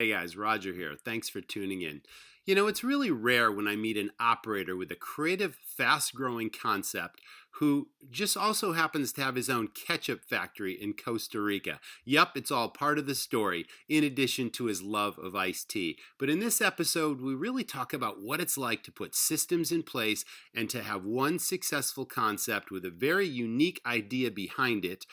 Hey guys, Roger here. Thanks for tuning in. You know, it's really rare when I meet an operator with a creative, fast growing concept who just also happens to have his own ketchup factory in Costa Rica. Yup, it's all part of the story, in addition to his love of iced tea. But in this episode, we really talk about what it's like to put systems in place and to have one successful concept with a very unique idea behind it.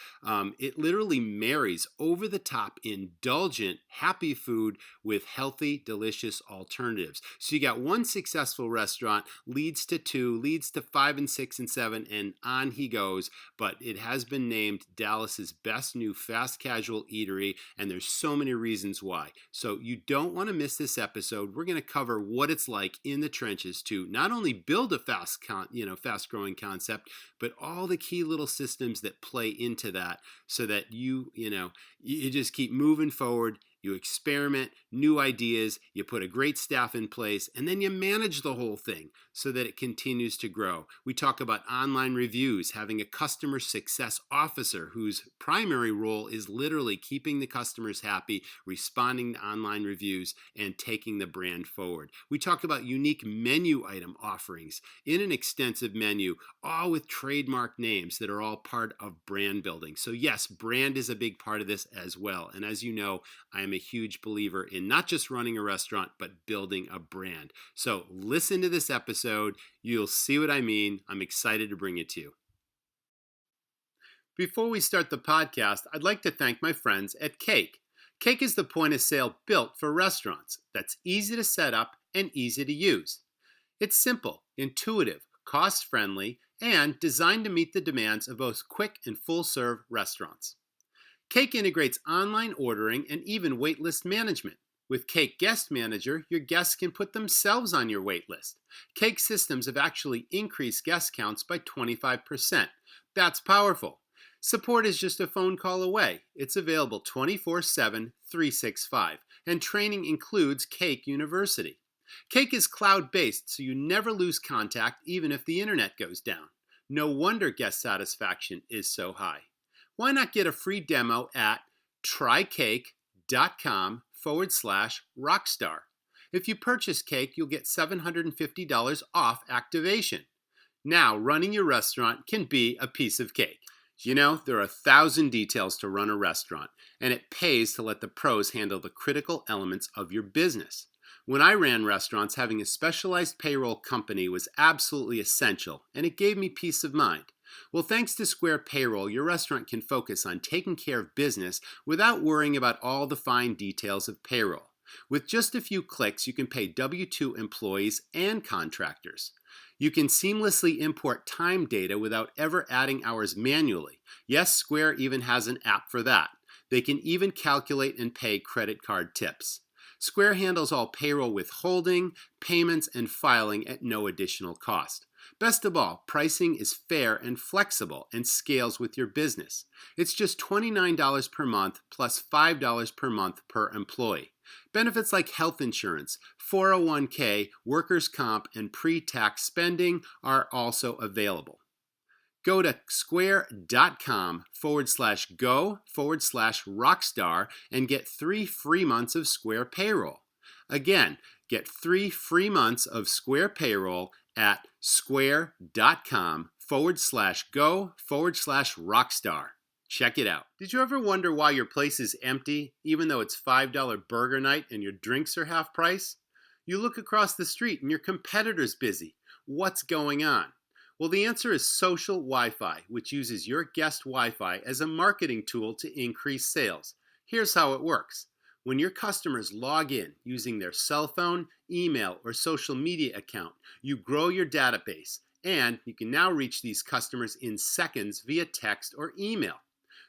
It literally marries over the top, indulgent, happy food with healthy, delicious alternatives. So you got one successful restaurant, leads to two, leads to five and six and seven, and on he goes. But it has been named Dallas's best new fast casual eatery, and there's so many reasons why. So you don't want to miss this episode. We're going to cover what it's like in the trenches to not only build a fast growing concept, but all the key little systems that play into that, so that you just keep moving forward. You experiment, new ideas, you put a great staff in place, and then you manage the whole thing so that it continues to grow. We talk about online reviews, having a customer success officer whose primary role is literally keeping the customers happy, responding to online reviews, and taking the brand forward. We talk about unique menu item offerings in an extensive menu, all with trademark names that are all part of brand building. So yes, brand is a big part of this as well. And as you know, I am a huge believer in not just running a restaurant, but building a brand. So listen to this episode. You'll see what I mean. I'm excited to bring it to you. Before we start the podcast, I'd like to thank my friends at Cake. Cake is the point of sale built for restaurants that's easy to set up and easy to use. It's simple, intuitive, cost-friendly, and designed to meet the demands of both quick and full-serve restaurants. Cake integrates online ordering and even waitlist management. With Cake Guest Manager, your guests can put themselves on your waitlist. Cake systems have actually increased guest counts by 25%. That's powerful. Support is just a phone call away. It's available 24/7, 365, and training includes Cake University. Cake is cloud-based, so you never lose contact even if the internet goes down. No wonder guest satisfaction is so high. Why not get a free demo at trycake.com/rockstar? If you purchase Cake, you'll get $750 off activation. Now, running your restaurant can be a piece of cake. You know, there are 1,000 details to run a restaurant, and it pays to let the pros handle the critical elements of your business. When I ran restaurants, having a specialized payroll company was absolutely essential, and it gave me peace of mind. Well, thanks to Square Payroll, your restaurant can focus on taking care of business without worrying about all the fine details of payroll. With just a few clicks, you can pay W-2 employees and contractors. You can seamlessly import time data without ever adding hours manually. Yes, Square even has an app for that. They can even calculate and pay credit card tips. Square handles all payroll withholding, payments, and filing at no additional cost. Best of all, pricing is fair and flexible and scales with your business. It's just $29 per month plus $5 per month per employee. Benefits like health insurance, 401k, workers' comp, and pre-tax spending are also available. Go to square.com/go/rockstar and get 3 free months of Square Payroll. Again, get 3 free months of Square Payroll at square.com/go/rockstar. Check it out. Did you ever wonder why your place is empty, even though it's $5 burger night and your drinks are half price? You look across the street and your competitor's busy. What's going on? Well, the answer is social Wi-Fi, which uses your guest Wi-Fi as a marketing tool to increase sales. Here's how it works. When your customers log in using their cell phone, email, or social media account, you grow your database, and you can now reach these customers in seconds via text or email.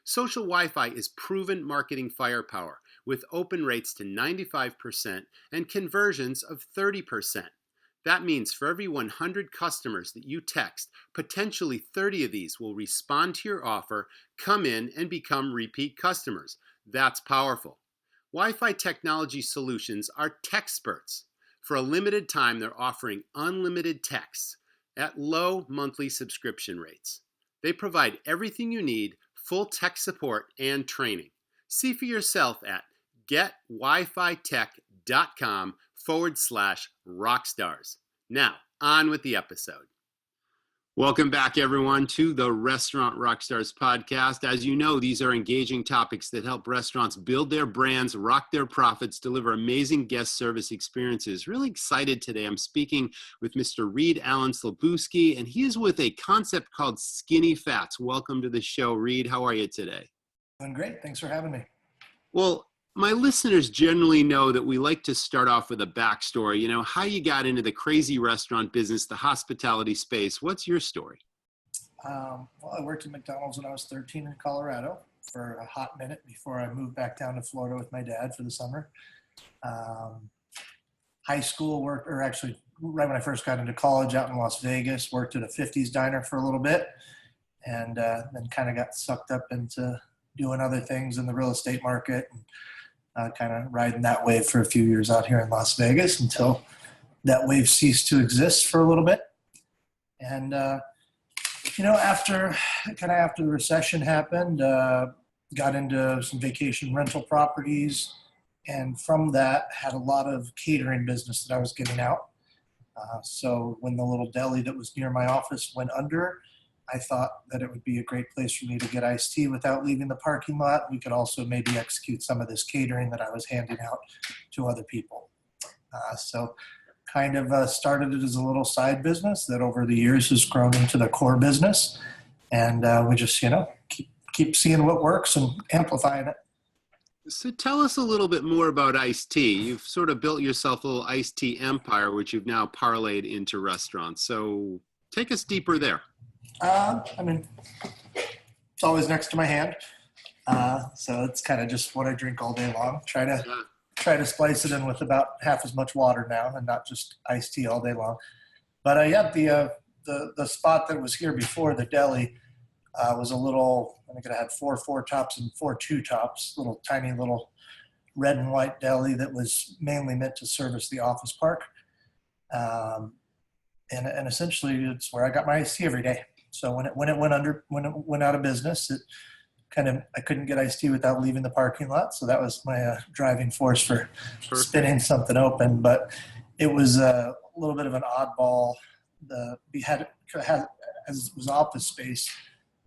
Social Wi-Fi is proven marketing firepower, with open rates to 95% and conversions of 30%. That means for every 100 customers that you text, potentially 30 of these will respond to your offer, come in, and become repeat customers. That's powerful. Wi-Fi technology solutions are Texperts. For a limited time, they're offering unlimited texts at low monthly subscription rates. They provide everything you need, full tech support and training. See for yourself at getwifitech.com/rockstars. Now, on with the episode. Welcome back, everyone, to the Restaurant RockStars Podcast. As you know, these are engaging topics that help restaurants build their brands, rock their profits, deliver amazing guest service experiences. Really excited today. I'm speaking with Mr. Reed Allen Slobusky, and he is with a concept called Skinny Fats. Welcome to the show, Reed. How are you today? Doing great. Thanks for having me. Well, my listeners generally know that we like to start off with a backstory, how you got into the crazy restaurant business, the hospitality space. What's your story? Well, I worked at McDonald's when I was 13 in Colorado for a hot minute before I moved back down to Florida with my dad for the summer. High school worked, or actually right when I first got into college out in Las Vegas, worked at a 50s diner for a little bit, and then kind of got sucked up into doing other things in the real estate market, and kind of riding that wave for a few years out here in Las Vegas until that wave ceased to exist for a little bit. And, after the recession happened, got into some vacation rental properties. And from that, had a lot of catering business that I was getting out. So when the little deli that was near my office went under, I thought that it would be a great place for me to get iced tea without leaving the parking lot. We could also maybe execute some of this catering that I was handing out to other people. So kind of started it as a little side business that over the years has grown into the core business. And we just, keep seeing what works and amplifying it. So tell us a little bit more about iced tea. You've sort of built yourself a little iced tea empire, which you've now parlayed into restaurants. So take us deeper there. It's always next to my hand. So it's kind of just what I drink all day long. Try to splice it in with about half as much water now and not just iced tea all day long. But the spot that was here before the deli was a little, I think it had 4 4-tops and 4 2-tops, little tiny little red and white deli that was mainly meant to service the office park. And essentially it's where I got my iced tea every day. So when it went out of business, I couldn't get iced tea without leaving the parking lot. So that was my driving force for spinning something open. But it was a little bit of an oddball. We had as it was office space.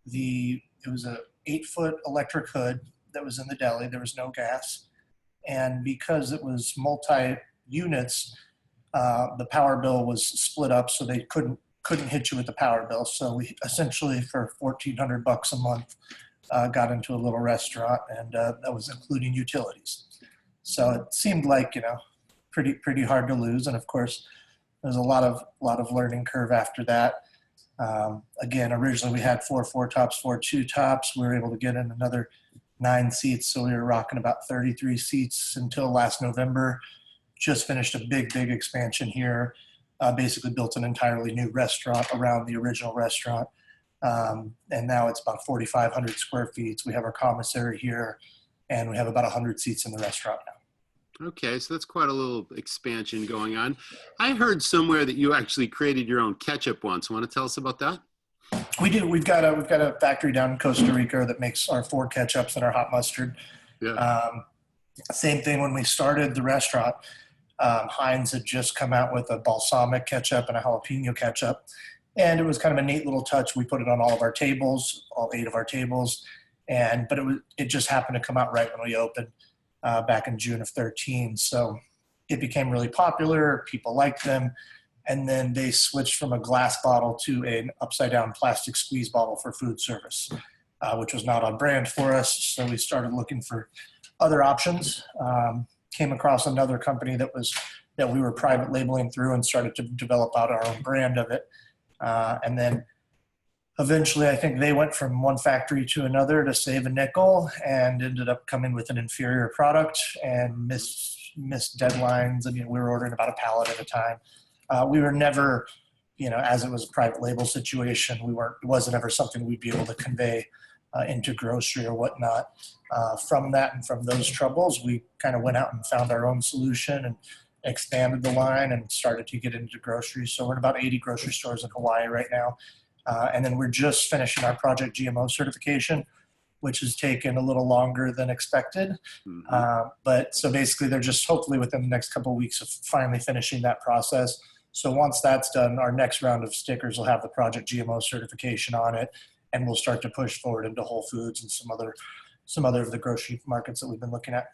It was a 8-foot electric hood that was in the deli. There was no gas, and because it was multi-units, the power bill was split up, so they couldn't hit you with the power bill. So we essentially, for $1,400 a month, got into a little restaurant, and that was including utilities. So it seemed like, pretty hard to lose. And of course, there's a lot of learning curve after that. Again, originally we had 4 4-tops, 4 2-tops. We were able to get in another 9 seats. So we were rocking about 33 seats until last November. Just finished a big expansion here. Basically built an entirely new restaurant around the original restaurant. And now it's about 4,500 square feet. We have our commissary here, and we have about 100 seats in the restaurant now. Okay, so that's quite a little expansion going on. I heard somewhere that you actually created your own ketchup once. Want to tell us about that? We do. We've got a factory down in Costa Rica that makes our 4 ketchups and our hot mustard. Yeah. Same thing when we started the restaurant. Heinz had just come out with a balsamic ketchup and a jalapeno ketchup. And it was kind of a neat little touch. We put it on all of our tables, all 8 of our tables. But it just happened to come out right when we opened back in June of 2013. So it became really popular. People liked them. And then they switched from a glass bottle to an upside down plastic squeeze bottle for food service, which was not on brand for us. So we started looking for other options. Came across another company that we were private labeling through and started to develop out our own brand of it. And then eventually I think they went from one factory to another to save a nickel and ended up coming with an inferior product and missed deadlines. I mean, we were ordering about a pallet at a time. We were never, as it was a private label situation, it wasn't ever something we'd be able to convey into grocery or whatnot. From that and from those troubles, we kind of went out and found our own solution and expanded the line and started to get into groceries. So we're in about 80 grocery stores in Hawaii right now. And then we're just finishing our Project GMO certification. which has taken a little longer than expected. But so basically they're just hopefully within the next couple of weeks of finally finishing that process. So once that's done, our next round of stickers will have the Project GMO certification on it, and we'll start to push forward into Whole Foods and some other of the grocery markets that we've been looking at.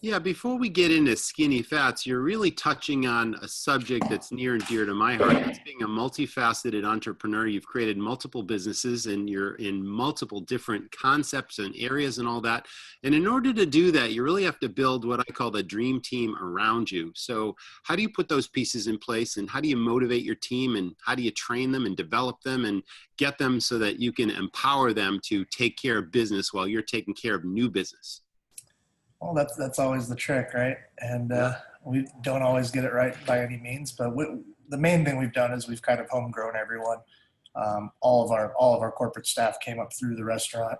Yeah, before we get into skinny fats, you're really touching on a subject that's near and dear to my heart. That's being a multifaceted entrepreneur. You've created multiple businesses and you're in multiple different concepts and areas and all that. And in order to do that, you really have to build what I call the dream team around you. So how do you put those pieces in place, and how do you motivate your team, and how do you train them and develop them and get them so that you can empower them to take care of business while you're taking care of new business? Well, that's always the trick, right? And we don't always get it right by any means, but the main thing we've done is we've kind of homegrown everyone. All of our corporate staff came up through the restaurant.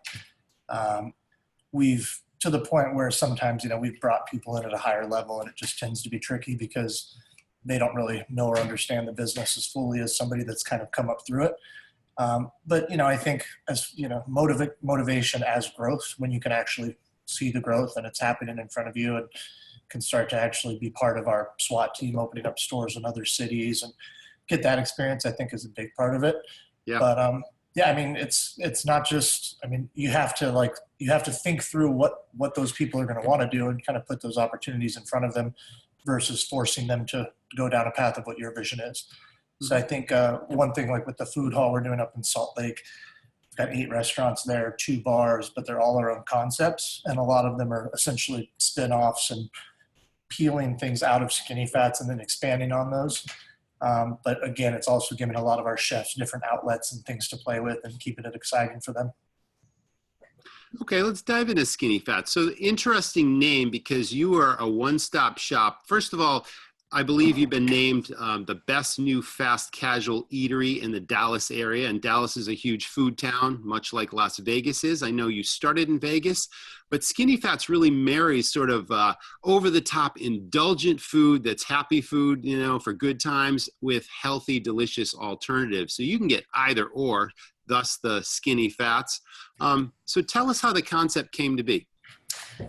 We've, to the point where sometimes, we've brought people in at a higher level, and it just tends to be tricky because they don't really know or understand the business as fully as somebody that's kind of come up through it. But I think as motivation as growth, when you can actually see the growth and it's happening in front of you, and can start to actually be part of our SWAT team opening up stores in other cities and get that experience, I think is a big part of it. Yeah. But it's not just, you have to think through what those people are going to want to do and kind of put those opportunities in front of them versus forcing them to go down a path of what your vision is. Mm-hmm. So I think one thing, like with the food hall we're doing up in Salt Lake, got 8 restaurants there, 2 bars, but they're all our own concepts. And a lot of them are essentially spin-offs and peeling things out of skinny fats and then expanding on those. But again, it's also giving a lot of our chefs different outlets and things to play with and keeping it exciting for them. Okay, let's dive into skinny fats. So interesting name, because you are a one-stop shop. First of all, I believe you've been named the best new fast casual eatery in the Dallas area. And Dallas is a huge food town, much like Las Vegas is. I know you started in Vegas, but Skinny Fats really marries sort of over-the-top indulgent food that's happy food, for good times, with healthy, delicious alternatives. So you can get either or, thus the Skinny Fats. So tell us how the concept came to be.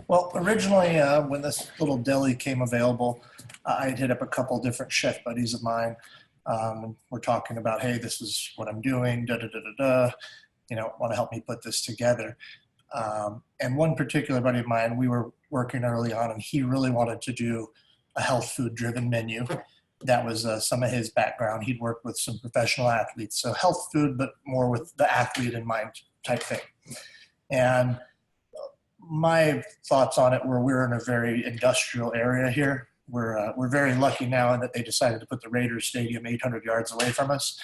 Well, originally, when this little deli came available, I hit up a couple different chef buddies of mine. And we're talking about, hey, this is what I'm doing, want to help me put this together. And one particular buddy of mine, we were working early on, and he really wanted to do a health food driven menu. That was some of his background. He'd worked with some professional athletes, so health food, but more with the athlete in mind type thing. And my thoughts on it were, we're in a very industrial area here. We're very lucky now in that they decided to put the Raiders Stadium 800 yards away from us.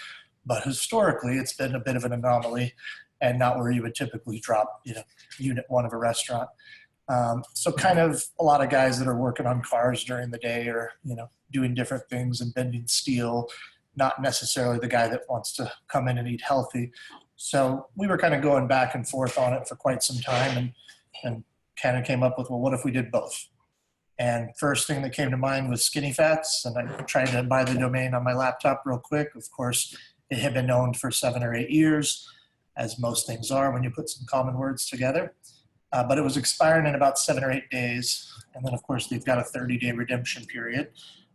But historically, it's been a bit of an anomaly and not where you would typically drop, unit 1 of a restaurant. So kind of a lot of guys that are working on cars during the day or, doing different things and bending steel, not necessarily the guy that wants to come in and eat healthy. So we were kind of going back and forth on it for quite some time and kind of came up with, well, what if we did both? And first thing that came to mind was Skinny Fats, and I tried to buy the domain on my laptop real quick. Of course, it had been owned for 7 or 8 years, as most things are when you put some common words together. But it was expiring in about 7 or 8 days. And then, of course, they've got a 30-day redemption period.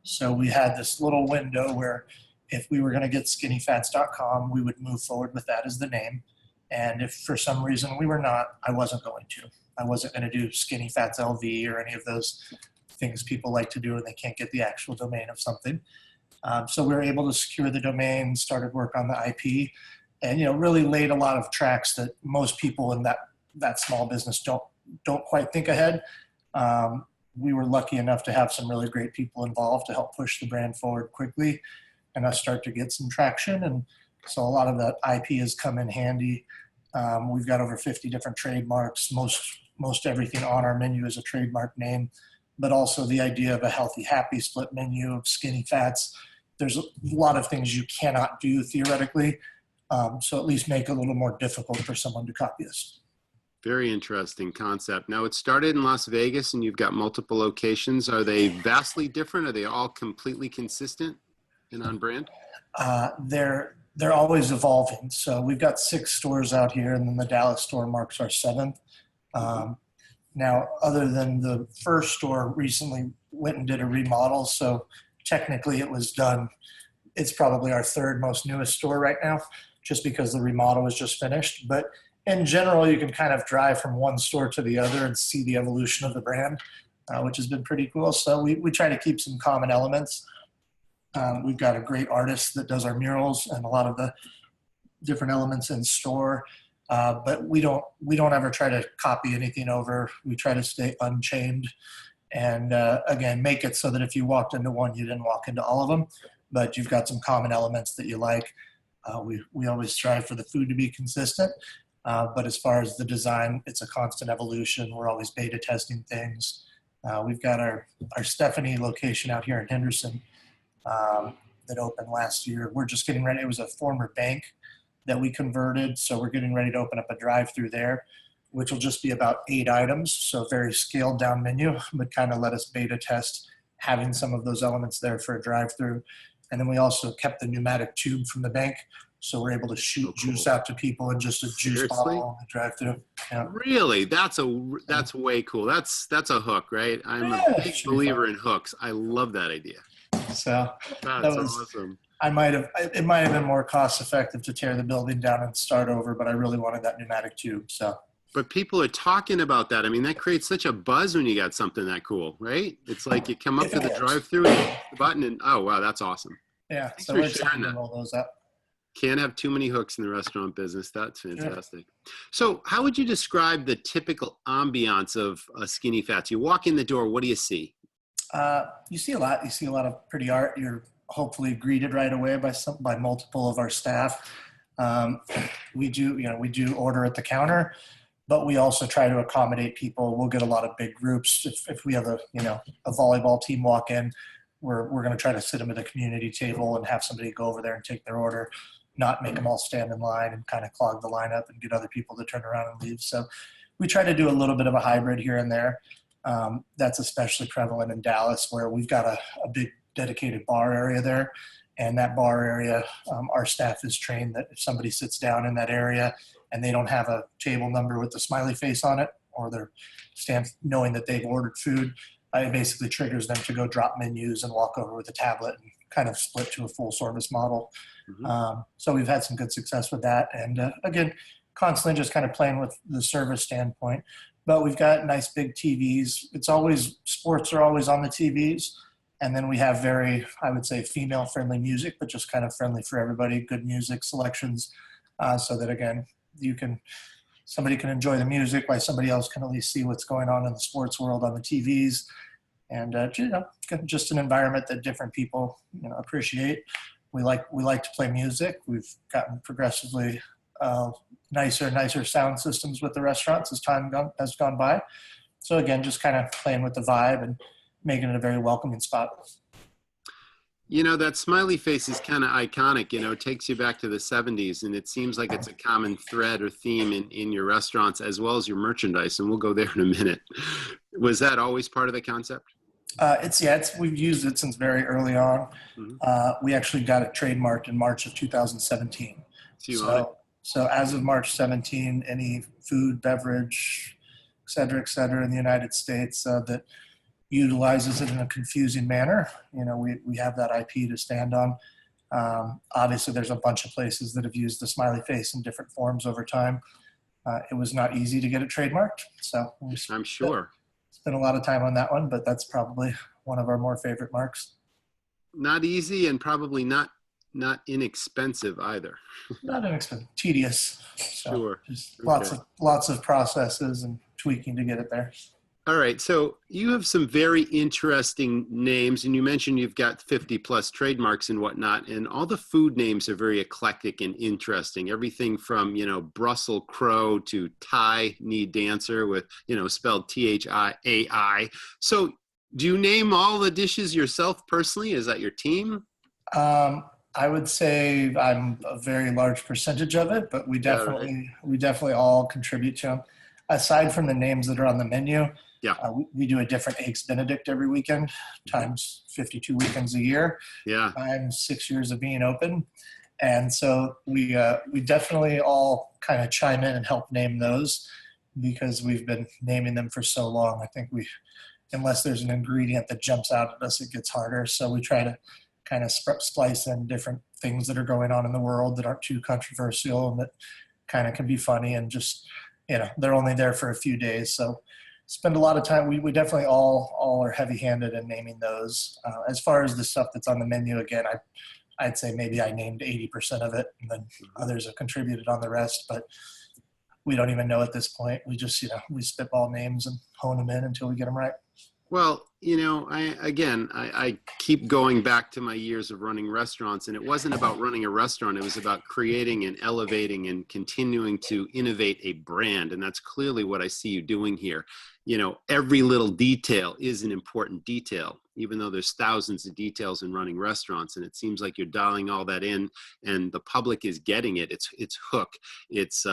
So we had this little window where if we were going to get skinnyfats.com, we would move forward with that as the name. And if for some reason we were not, I wasn't going to. I wasn't going to do Skinny Fats LV or any of those things people like to do when they can't get the actual domain of something. So we were able to secure the domain, started work on the IP, and really laid a lot of tracks that most people in that small business don't quite think ahead. We were lucky enough to have some really great people involved to help push the brand forward quickly and us start to get some traction. And so a lot of that IP has come in handy. We've got over 50 different trademarks. Most everything on our menu is a trademark name, but also the idea of a healthy, happy split menu of Skinny Fats. There's a lot of things you cannot do theoretically, so at least make it a little more difficult for someone to copy us. Very interesting concept. Now, it started in Las Vegas, and you've got multiple locations. Are they vastly different? Are they all completely consistent and on brand? they're always evolving. So we've got 6 stores out here, and then the Dallas store marks our 7th. Now, other than the first store recently went and did a remodel, so technically it was done. It's probably our 3rd most newest store right now, just because the remodel was just finished. But in general, you can kind of drive from one store to the other and see the evolution of the brand, which has been pretty cool. So we try to keep some common elements. We've got a great artist that does our murals and a lot of the different elements in store. But we don't ever try to copy anything over. We try to stay unchained and, again, make it so that if you walked into one, you didn't walk into all of them, but you've got some common elements that you like. We always strive for the food to be consistent. But as far as the design, it's a constant evolution. We're always beta testing things. We've got our Stephanie location out here in Henderson that opened last year. We're just getting ready. It was a former bank that we converted, so we're getting ready to open up a drive-through there, which will just be about 8 items, so very scaled down menu, but kind of let us beta test having some of those elements there for a drive-through. And then we also kept the pneumatic tube from the bank, so we're able to shoot juice out to people in just a juice bottle on the drive-through. Yeah. Really? That's way cool. That's a hook, right? I'm a big believer in hooks. I love that idea. So that's awesome. It might have been more cost effective to tear the building down and start over, but I really wanted that pneumatic tube. So. But people are talking about that. I mean, that creates such a buzz when you got something that cool, right? It's like you come up to the drive-through and hit the button, and oh wow, that's awesome. Yeah, Thanks so for we're sharing trying to roll those up. Can't have too many hooks in the restaurant business. That's fantastic. Yeah. So how would you describe the typical ambiance of Skinny Fats? You walk in the door, what do you see? You see a lot. You see a lot of pretty art. You're hopefully greeted right away by multiple of our staff. We do order at the counter, but we also try to accommodate people. We'll get a lot of big groups. If we have a volleyball team walk in, we're going to try to sit them at a community table and have somebody go over there and take their order, not make them all stand in line and kind of clog the lineup and get other people to turn around and leave. So we try to do a little bit of a hybrid here and there. That's especially prevalent in Dallas, where we've got a big dedicated bar area there. And that bar area, our staff is trained that if somebody sits down in that area and they don't have a table number with the smiley face on it, or they're knowing that they've ordered food, it basically triggers them to go drop menus and walk over with a tablet and kind of split to a full service model. Mm-hmm. So we've had some good success with that. And again, constantly just kind of playing with the service standpoint. But we've got nice big TVs. Sports are always on the TVs. And then we have very, I would say, female-friendly music, but just kind of friendly for everybody, good music selections, so that, again, somebody can enjoy the music while somebody else can at least see what's going on in the sports world on the TVs. And, just an environment that different people, appreciate. We like to play music. We've gotten progressively nicer sound systems with the restaurants as time has gone by. So, again, just kind of playing with the vibe and making it a very welcoming spot. That smiley face is kind of iconic. It takes you back to the 70s, and it seems like it's a common thread or theme in your restaurants as well as your merchandise, and we'll go there in a minute. Was that always part of the concept? We've used it since very early on. Mm-hmm. We actually got it trademarked in March of 2017. So as of March 17, any food, beverage, et cetera, in the United States that utilizes it in a confusing manner, we have that IP to stand on. Obviously, there's a bunch of places that have used the smiley face in different forms over time. It was not easy to get it trademarked, so I'm sure spent a lot of time on that one, but that's probably one of our more favorite marks. Not easy, and probably not inexpensive either. Not inexpensive, tedious. So sure. Just lots of processes and tweaking to get it there. All right. So you have some very interesting names, and you mentioned you've got 50 plus trademarks and whatnot, and all the food names are very eclectic and interesting. Everything from, Brussel Crowe to Thai knee dancer with, spelled Thiai. So do you name all the dishes yourself personally? Is that your team? I would say I'm a very large percentage of it, but we definitely all contribute to them. Aside from the names that are on the menu, we do a different Eggs Benedict every weekend, times 52 weekends a year. Yeah. I'm 6 years of being open. And so we definitely all kind of chime in and help name those because we've been naming them for so long. I think unless there's an ingredient that jumps out at us, it gets harder. So we try to kind of splice in different things that are going on in the world that aren't too controversial and that kind of can be funny and just, they're only there for a few days. So spend a lot of time. We definitely all are heavy-handed in naming those. As far as the stuff that's on the menu, again, I'd say maybe I named 80% of it, and then others have contributed on the rest. But we don't even know at this point. We just, we spitball names and hone them in until we get them right. Well, I keep going back to my years of running restaurants, and it wasn't about running a restaurant. It was about creating and elevating and continuing to innovate a brand. And that's clearly what I see you doing here. Every little detail is an important detail, even though there's thousands of details in running restaurants. And it seems like you're dialing all that in, and the public is getting it. It's hook. It's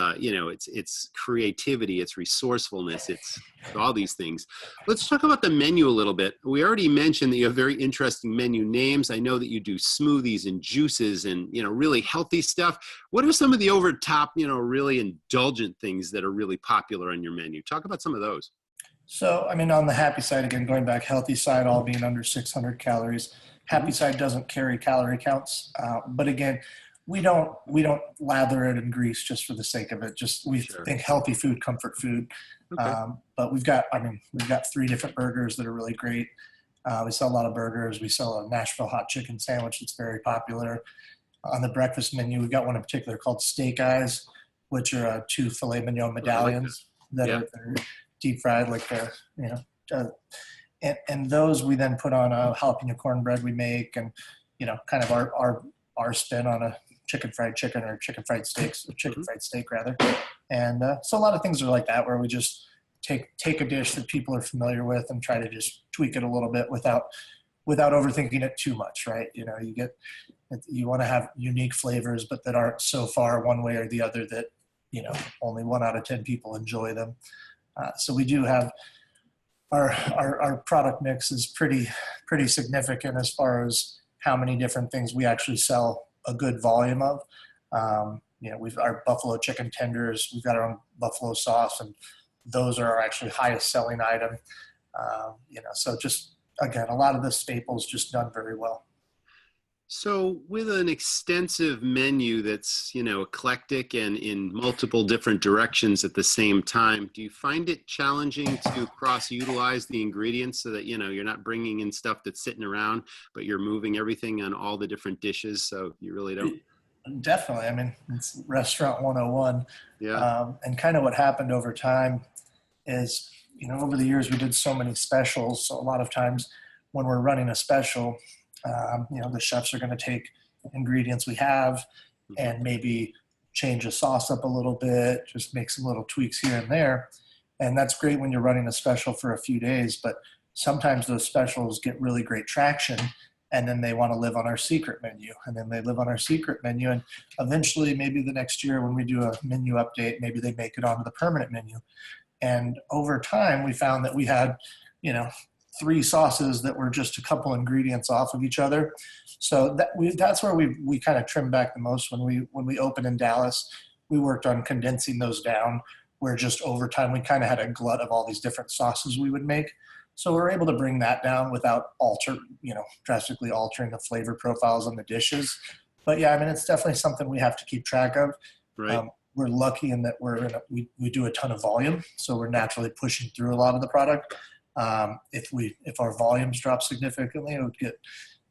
creativity. It's resourcefulness. It's all these things. Let's talk about the menu a little bit. We already mentioned that you have very interesting menu names. I know that you do smoothies and juices and, really healthy stuff. What are some of the over top, really indulgent things that are really popular on your menu? Talk about some of those. So, on the happy side, again, going back, healthy side, all being under 600 calories. Happy side doesn't carry calorie counts. But again, we don't lather it in grease just for the sake of it. We think healthy food, comfort food. Okay. But we've got 3 different burgers that are really great. We sell a lot of burgers. We sell a Nashville hot chicken sandwich that's very popular. On the breakfast menu, we've got one in particular called Steak Eyes, which are 2 filet mignon medallions that are deep fried, like and those we then put on a jalapeno cornbread we make, and kind of our spin on a chicken fried chicken or chicken fried steaks, or chicken fried steak rather. And so a lot of things are like that, where we just take a dish that people are familiar with and try to just tweak it a little bit without overthinking it too much, right? You want to have unique flavors, but that aren't so far one way or the other that only 1 out of 10 people enjoy them. So we do have our product mix is pretty significant as far as how many different things we actually sell a good volume of. We've our buffalo chicken tenders. We've got our own buffalo sauce, and those are our actually highest selling item. So just again, a lot of the staples just done very well. So with an extensive menu that's, eclectic and in multiple different directions at the same time, do you find it challenging to cross-utilize the ingredients so that, you're not bringing in stuff that's sitting around, but you're moving everything on all the different dishes, so you really don't? Definitely. It's Restaurant 101. Yeah. And kind of what happened over time is, over the years we did so many specials. So a lot of times when we're running a special, the chefs are going to take ingredients we have and maybe change the sauce up a little bit, just make some little tweaks here and there. And that's great when you're running a special for a few days, but sometimes those specials get really great traction, and then they want to live on our secret menu, and then they live on our secret menu. And eventually maybe the next year when we do a menu update, maybe they make it onto the permanent menu. And over time we found that we had, 3 sauces that were just a couple ingredients off of each other. So that's where we kind of trimmed back the most. When we opened in Dallas, we worked on condensing those down, where just over time we kind of had a glut of all these different sauces we would make. So we're able to bring that down without drastically altering the flavor profiles on the dishes. But yeah, it's definitely something we have to keep track of. Right. We're lucky in that we do a ton of volume, so we're naturally pushing through a lot of the product. If our volumes drop significantly,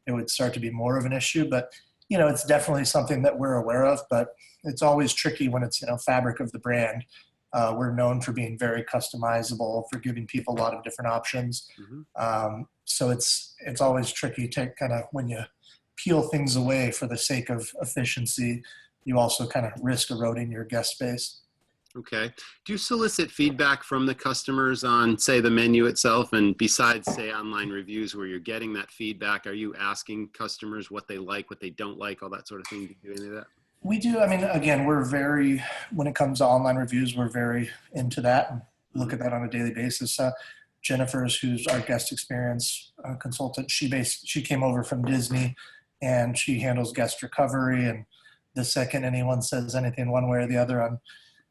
it would start to be more of an issue. But it's definitely something that we're aware of. But it's always tricky when it's fabric of the brand. We're known for being very customizable, for giving people a lot of different options. So it's always tricky to kind of, when you peel things away for the sake of efficiency, you also kind of risk eroding your guest base. Okay. Do you solicit feedback from the customers on, say, the menu itself? And besides, say, online reviews where you're getting that feedback, are you asking customers what they like, what they don't like, all that sort of thing? Do you do any of that? We do. Again, when it comes to online reviews, we're very into that and look at that on a daily basis. Jennifer's, who's our guest experience consultant, she came over from Disney, and she handles guest recovery and the second anyone says anything one way or the other on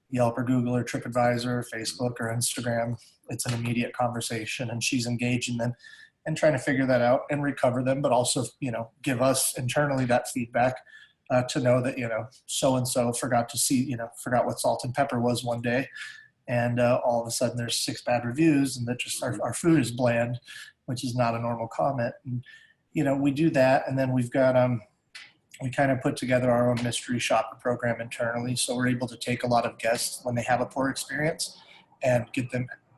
Yelp or Google or TripAdvisor or Facebook or Instagram, it's an immediate conversation, and she's engaging them and trying to figure that out and recover them, but also, give us internally that feedback to know that, so-and-so forgot what salt and pepper was one day. And all of a sudden there's 6 bad reviews, and that just our food is bland, which is not a normal comment. And, we do that. And then we've got, we kind of put together our own mystery shopper program internally. So we're able to take a lot of guests when they have a poor experience and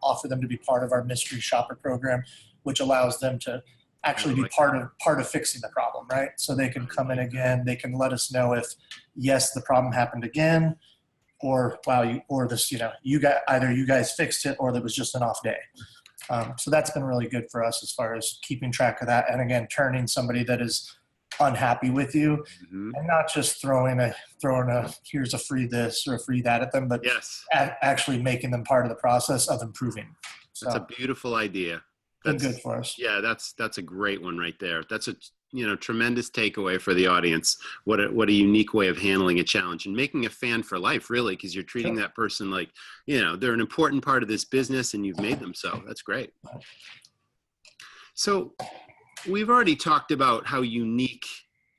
offer them to be part of our mystery shopper program, which allows them to actually be part of fixing the problem, right? So they can come in again. They can let us know if, yes, the problem happened again, or wow, you guys fixed it, or there was just an off day. So that's been really good for us as far as keeping track of that. And again, turning somebody that is unhappy with you, and not just throwing a here's a free this or a free that at them, but actually making them part of the process of improving. So that's a beautiful idea. That's good for us. Yeah, that's a great one right there. That's a tremendous takeaway for the audience. What a unique way of handling a challenge and making a fan for life, really, because you're treating that person like, they're an important part of this business, and you've made them so. That's great. So we've already talked about how unique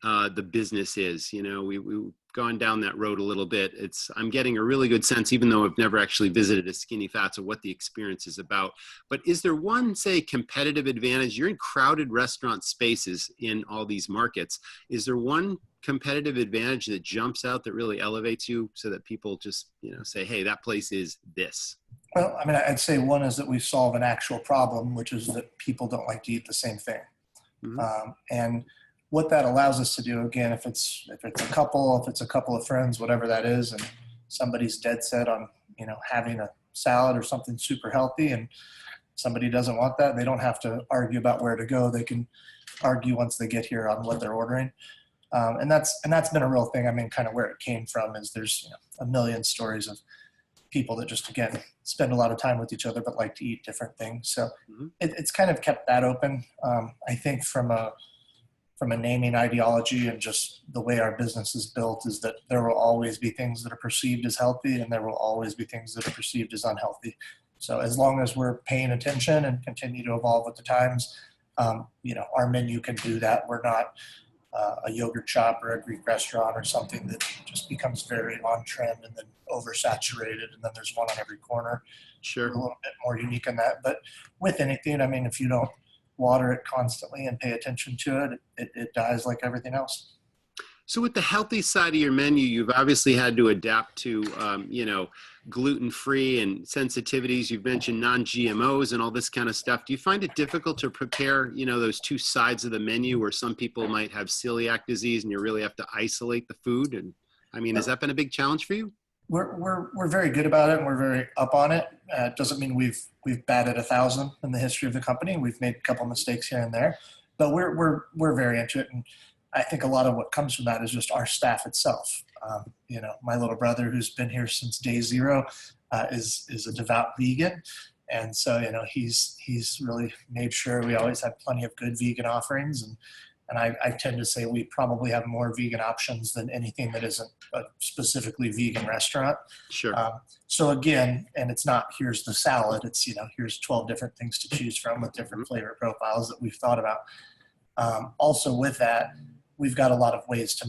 the business is. We've gone down that road a little bit. I'm getting a really good sense, even though I've never actually visited a Skinny Fats, of what the experience is about. But is there one, say, competitive advantage? You're in crowded restaurant spaces in all these markets. Is there one competitive advantage that jumps out that really elevates you so that people just, say, hey, that place is this? Well, I'd say one is that we solve an actual problem, which is that people don't like to eat the same thing. And what that allows us to do, again, if it's a couple of friends, whatever that is, and somebody's dead set on, having a salad or something super healthy, and somebody doesn't want that, they don't have to argue about where to go. They can argue once they get here on what they're ordering. And that's been a real thing. Kind of where it came from is there's a million stories of people that just, again, spend a lot of time with each other, but like to eat different things. So it's kind of kept that open. I think from a naming ideology and just the way our business is built is that there will always be things that are perceived as healthy, and there will always be things that are perceived as unhealthy. So as long as we're paying attention and continue to evolve with the times, our menu can do that. We're not a yogurt shop or a Greek restaurant or something that just becomes very on trend and then oversaturated, and then there's one on every corner. Sure. We're a little bit more unique in that. But with anything, if you don't water it constantly and pay attention to it dies like everything else. So with the healthy side of your menu, you've obviously had to adapt to, gluten-free and sensitivities. You've mentioned non-GMOs and all this kind of stuff. Do you find it difficult to prepare, those two sides of the menu where some people might have celiac disease and you really have to isolate the food? And has that been a big challenge for you? We're very good about it, and we're very up on it. It doesn't mean we've batted 1,000 in the history of the company. We've made a couple mistakes here and there, but we're very into it. And I think a lot of what comes from that is just our staff itself. My little brother, who's been here since day zero, is a devout vegan. And so, he's really made sure we always have plenty of good vegan offerings. And I tend to say we probably have more vegan options than anything that isn't a specifically vegan restaurant. Sure. So again, and it's not, here's the salad. It's, here's 12 different things to choose from with different flavor profiles that we've thought about. Also with that, we've got a lot of ways to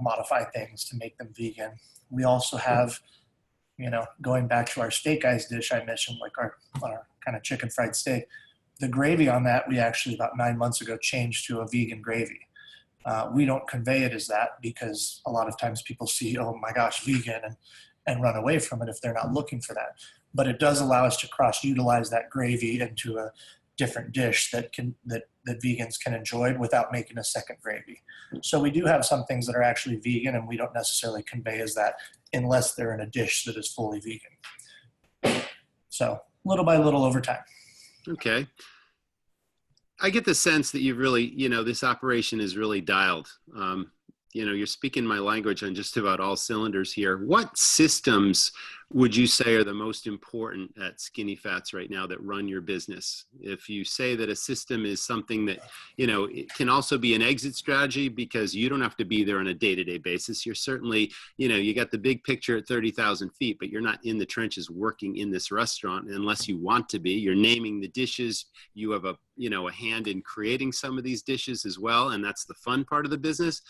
modify things to make them vegan. We also have, going back to our steak eyes dish I mentioned, like our kind of chicken fried steak, the gravy on that, we actually about 9 months ago changed to a vegan gravy. We don't convey it as that because a lot of times people see, oh my gosh, vegan, and run away from it if they're not looking for that. But it does allow us to cross-utilize that gravy into a different dish that vegans can enjoy without making a second gravy. So we do have some things that are actually vegan, and we don't necessarily convey as that unless they're in a dish that is fully vegan. So little by little over time. Okay. I get the sense that you've really, this operation is really dialed. You're speaking my language on just about all cylinders here. What systems would you say are the most important at Skinny Fats right now that run your business? If you say that a system is something that, it can also be an exit strategy because you don't have to be there on a day-to-day basis. You're certainly, you got the big picture at 30,000 feet, but you're not in the trenches working in this restaurant unless you want to be. You're naming the dishes. You have a hand in creating some of these dishes as well. And that's the fun part of the business,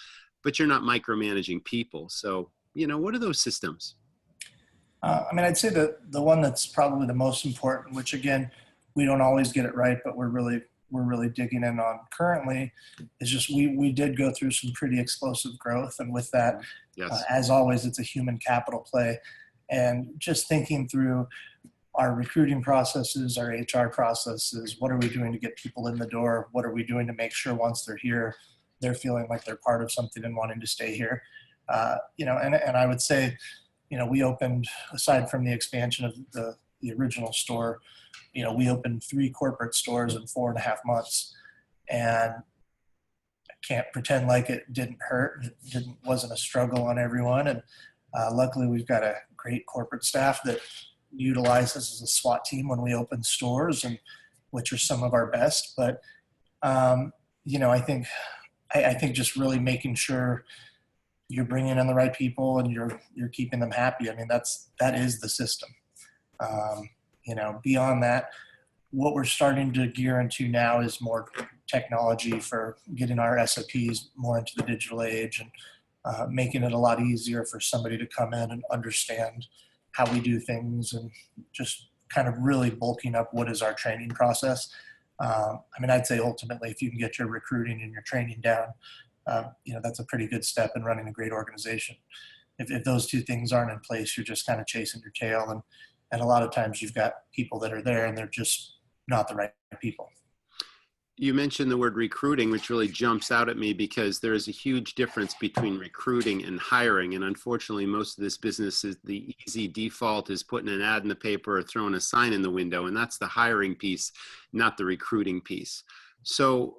but you're not micromanaging people. So, what are those systems? I'd say that the one that's probably the most important, which again, we don't always get it right, but we're really digging in on currently, is just we did go through some pretty explosive growth, and with that, yes. As always, it's a human capital play, and just thinking through our recruiting processes, our HR processes, what are we doing to get people in the door? What are we doing to make sure once they're here, they're feeling like they're part of something and wanting to stay here? And I would say, we opened, aside from the expansion of the original store, we opened 3 corporate stores in 4.5 months, and I can't pretend like it didn't hurt. It wasn't a struggle on everyone. And luckily we've got a great corporate staff that utilizes as a SWAT team when we open stores, and which are some of our best. But, I think just really making sure you're bringing in the right people and you're keeping them happy. I mean, that is the system. Beyond that, what we're starting to gear into now is more technology for getting our SOPs more into the digital age, and making it a lot easier for somebody to come in and understand how we do things, and just kind of really bulking up what is our training process. I'd say ultimately, if you can get your recruiting and your training down, that's a pretty good step in running a great organization. If those two things aren't in place, you're just kind of chasing your tail. And a lot of times you've got people that are there and they're just not the right people. You mentioned the word recruiting, which really jumps out at me because there is a huge difference between recruiting and hiring. And unfortunately, most of this business is the easy default is putting an ad in the paper or throwing a sign in the window. And that's the hiring piece, not the recruiting piece. So,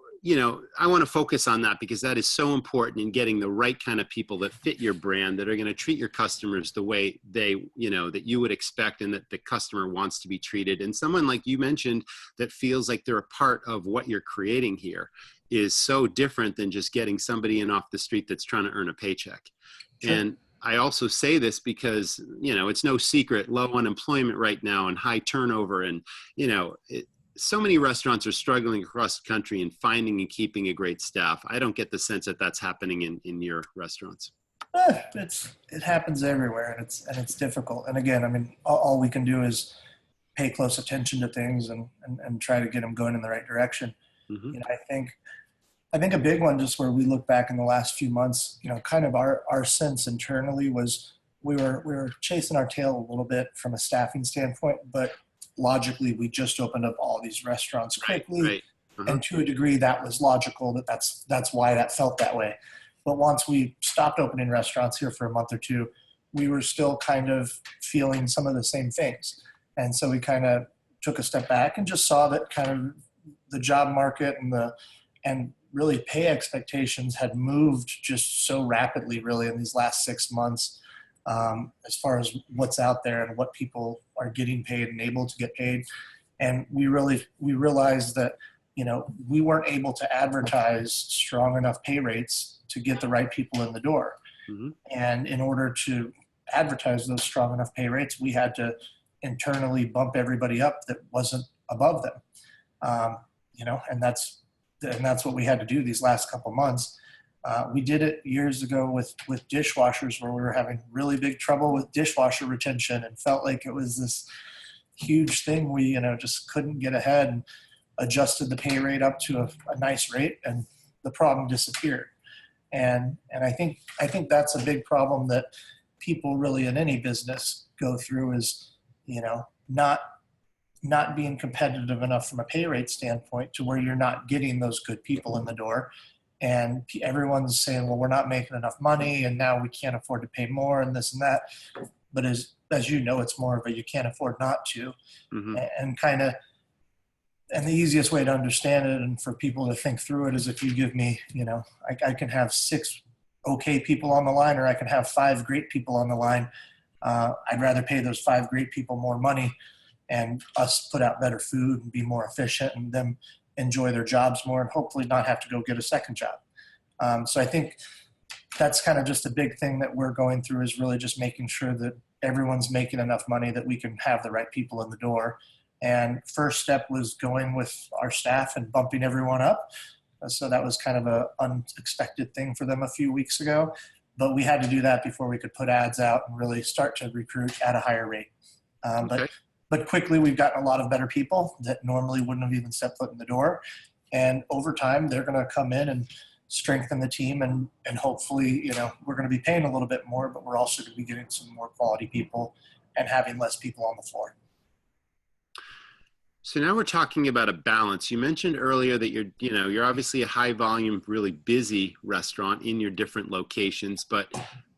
I want to focus on that because that is so important in getting the right kind of people that fit your brand, that are going to treat your customers the way they, that you would expect and that the customer wants to be treated. And someone like you mentioned that feels like they're a part of what you're creating here is so different than just getting somebody in off the street that's trying to earn a paycheck. Sure. And I also say this because, it's no secret, low unemployment right now and high turnover, and, so many restaurants are struggling across the country in finding and keeping a great staff. I don't get the sense that that's happening in your restaurants. It happens everywhere, and it's difficult. And again, all we can do is pay close attention to things and try to get them going in the right direction. Mm-hmm. I think a big one, just where we look back in the last few months, kind of our sense internally was we were chasing our tail a little bit from a staffing standpoint, but logically, we just opened up all these restaurants quickly. Right. Uh-huh. And to a degree, that was logical. That's why that felt that way. But once we stopped opening restaurants here for a month or two, we were still kind of feeling some of the same things. And so we kind of took a step back and just saw that kind of the job market and really pay expectations had moved just so rapidly, really, in these last 6 months. As far as what's out there and what people are getting paid and able to get paid. And we realized that, we weren't able to advertise strong enough pay rates to get the right people in the door. Mm-hmm. And in order to advertise those strong enough pay rates, we had to internally bump everybody up that wasn't above them. And that's what we had to do these last couple months. We did it years ago with dishwashers, where we were having really big trouble with dishwasher retention and felt like it was this huge thing. We, just couldn't get ahead, and adjusted the pay rate up to a nice rate, and the problem disappeared. And I think that's a big problem that people really in any business go through is, not being competitive enough from a pay rate standpoint to where you're not getting those good people in the door. And everyone's saying, well, we're not making enough money, and now we can't afford to pay more, and this and that. But as it's more of a you can't afford not to. Mm-hmm. And the easiest way to understand it and for people to think through it is if you give me, I can have 6 okay people on the line, or I can have 5 great people on the line. I'd rather pay those 5 great people more money and us put out better food and be more efficient and them enjoy their jobs more and hopefully not have to go get a second job. So I think that's kind of just a big thing that we're going through, is really just making sure that everyone's making enough money that we can have the right people in the door. And first step was going with our staff and bumping everyone up. So that was kind of an unexpected thing for them a few weeks ago. But we had to do that before we could put ads out and really start to recruit at a higher rate. But quickly we've gotten a lot of better people that normally wouldn't have even set foot in the door. And over time, they're going to come in and strengthen the team. And hopefully, we're going to be paying a little bit more, but we're also going to be getting some more quality people and having less people on the floor. So now we're talking about a balance. You mentioned earlier that you're obviously a high volume, really busy restaurant in your different locations, but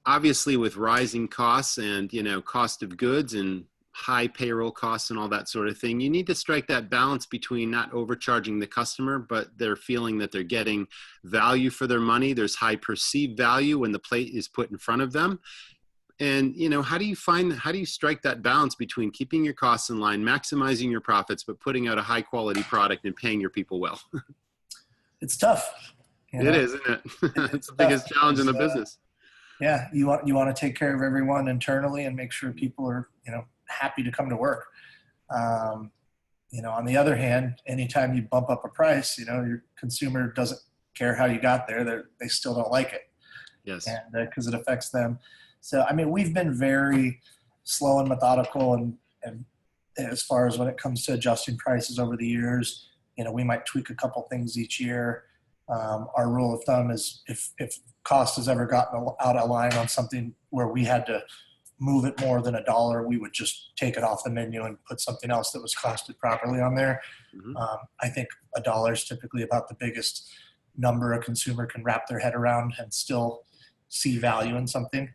obviously with rising costs and, cost of goods and high payroll costs and all that sort of thing, you need to strike that balance between not overcharging the customer, but they're feeling that they're getting value for their money. There's high perceived value when the plate is put in front of them. And, how do you strike that balance between keeping your costs in line, maximizing your profits, but putting out a high quality product and paying your people well? It's tough. It is, isn't it? It's the biggest challenge in the business. Yeah. You want to take care of everyone internally and make sure people are, happy to come to work. On the other hand, anytime you bump up a price, your consumer doesn't care how you got there. They still don't like it. Yes. And because it affects them. So, we've been very slow and methodical and as far as when it comes to adjusting prices over the years, we might tweak a couple things each year. Our rule of thumb is if cost has ever gotten out of line on something where we had to move it more than $1, we would just take it off the menu and put something else that was costed properly on there. Mm-hmm. I think $1 is typically about the biggest number a consumer can wrap their head around and still see value in something.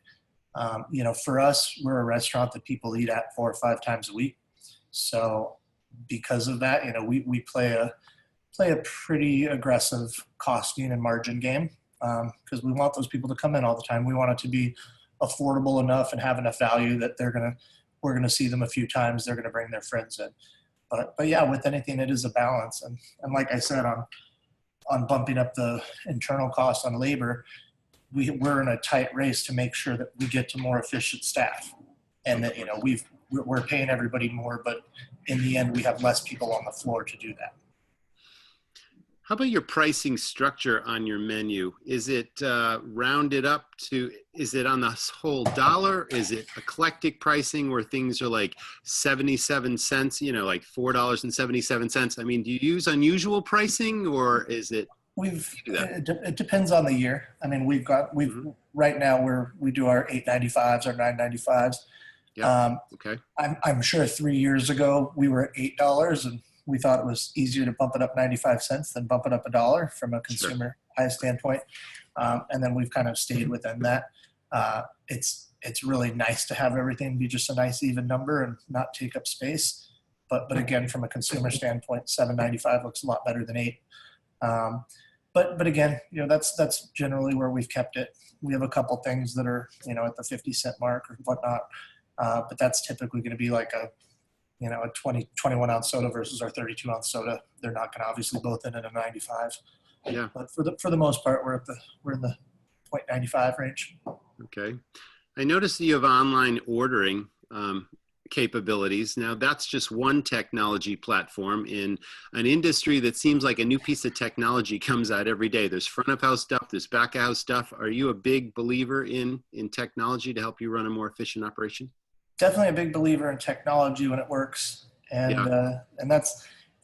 For us, we're a restaurant that people eat at 4 or 5 times a week. So because of that, we play a pretty aggressive costing and margin game because we want those people to come in all the time. We want it to be affordable enough and have enough value that we're gonna see them a few times. They're gonna bring their friends in. But yeah, with anything, it is a balance. And like I said, on bumping up the internal costs on labor, we're in a tight race to make sure that we get to more efficient staff, and that we're paying everybody more, but in the end, we have less people on the floor to do that. How about your pricing structure on your menu? Is it rounded up to? Is it on the whole dollar? Is it eclectic pricing where things are like 77 cents? Like $4.77. Do you use unusual pricing, or is it? It depends on the year. Mm-hmm. Right now we do our $8.95s, our $9.95s. Yeah. Okay. I'm sure 3 years ago we were at $8 and we thought it was easier to bump it up 95 cents than bump it up $1 from a consumer standpoint. And then we've kind of stayed within that. It's really nice to have everything be just a nice even number and not take up space. But again, from a consumer standpoint, $7.95 looks a lot better than $8. But again, that's generally where we've kept it. We have a couple things that are, at the 50-cent mark or whatnot. But that's typically going to be like a 21 ounce soda versus our 32 ounce soda. They're not going to obviously both in at a 95. Yeah. But for the most part, we're in the 0.95 range. Okay. I noticed that you have online ordering capabilities. Now that's just one technology platform in an industry that seems like a new piece of technology comes out every day. There's front of house stuff, there's back of house stuff. Are you a big believer in technology to help you run a more efficient operation? Definitely a big believer in technology when it works. And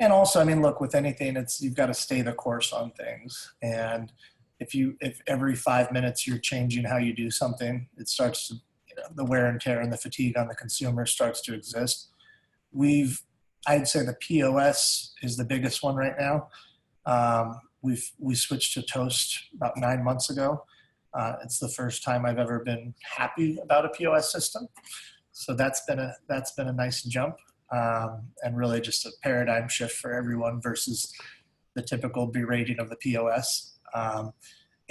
also, look, with anything, you've got to stay the course on things. And if every 5 minutes you're changing how you do something, it starts to, the wear and tear and the fatigue on the consumer starts to exist. I'd say the POS is the biggest one right now. We switched to Toast about 9 months ago. It's the first time I've ever been happy about a POS system. So that's been a nice jump, and really just a paradigm shift for everyone versus the typical berating of the POS.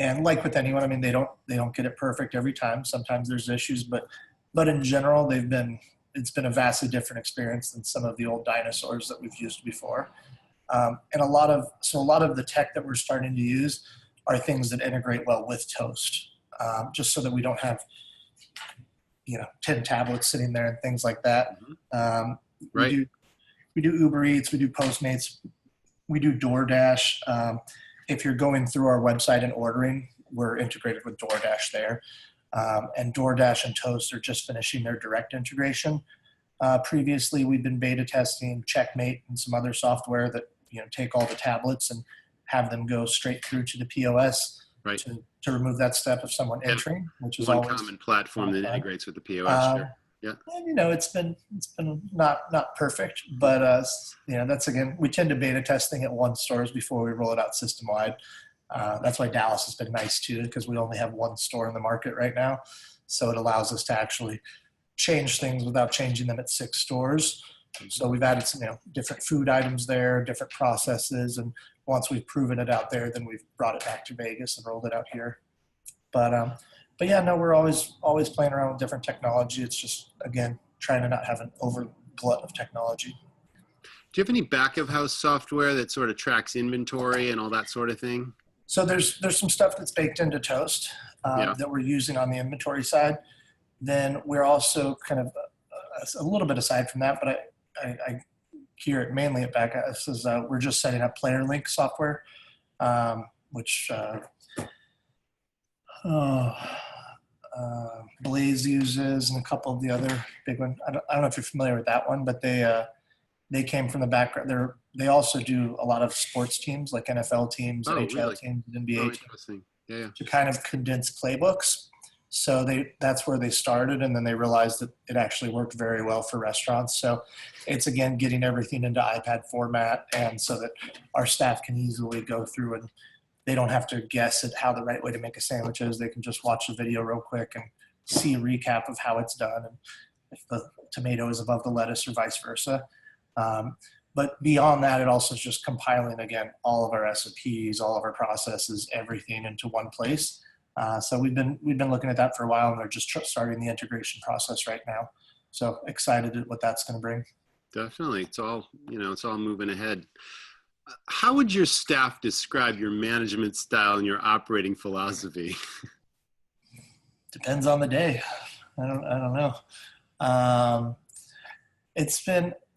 And like with anyone, I mean, they don't get it perfect every time. Sometimes there's issues, but in general, it's been a vastly different experience than some of the old dinosaurs that we've used before. And a lot of the tech that we're starting to use are things that integrate well with Toast, just so that we don't have 10 tablets sitting there and things like that. Right. We do Uber Eats, we do Postmates, we do DoorDash. If you're going through our website and ordering, we're integrated with DoorDash there. And DoorDash and Toast are just finishing their direct integration. Previously, we've been beta testing Checkmate and some other software that take all the tablets and have them go straight through to the POS, right, to remove that step of someone entering, which is one always common platform that integrates with the POS. Sure. Yeah. And, it's been not perfect, but that's, again, we tend to beta testing at one stores before we roll it out system wide. That's why Dallas has been nice too, because we only have one store in the market right now, so it allows us to actually change things without changing them at 6 stores. So we've added some different food items there, different processes, and once we've proven it out there, then we've brought it back to Vegas and rolled it out here. But yeah, no, we're always playing around with different technology. It's just, again, trying to not have an over glut of technology. Do you have any back of house software that sort of tracks inventory and all that sort of thing? So there's some stuff that's baked into Toast that we're using on the inventory side. Then we're also kind of a little bit aside from that, but I hear it mainly at back house is we're just setting up player link software, which Blaze uses, and a couple of the other big ones. I don't know if you're familiar with that one, but they came from the background. They also do a lot of sports teams, like NFL teams, NHL teams, and NBA teams, to kind of condense playbooks. So that's where they started, and then they realized that it actually worked very well for restaurants. So it's, again, getting everything into iPad format, and so that our staff can easily go through, and they don't have to guess at how the right way to make a sandwich is. They can just watch the video real quick and see a recap of how it's done, and if the tomato is above the lettuce or vice versa. But beyond that, it also is just compiling, again, all of our SOPs, all of our processes, everything into one place. So we've been looking at that for a while, and they're just starting the integration process right now. So excited at what that's going to bring. Definitely. It's all moving ahead. How would your staff describe your management style and your operating philosophy? Depends on the day. I don't know.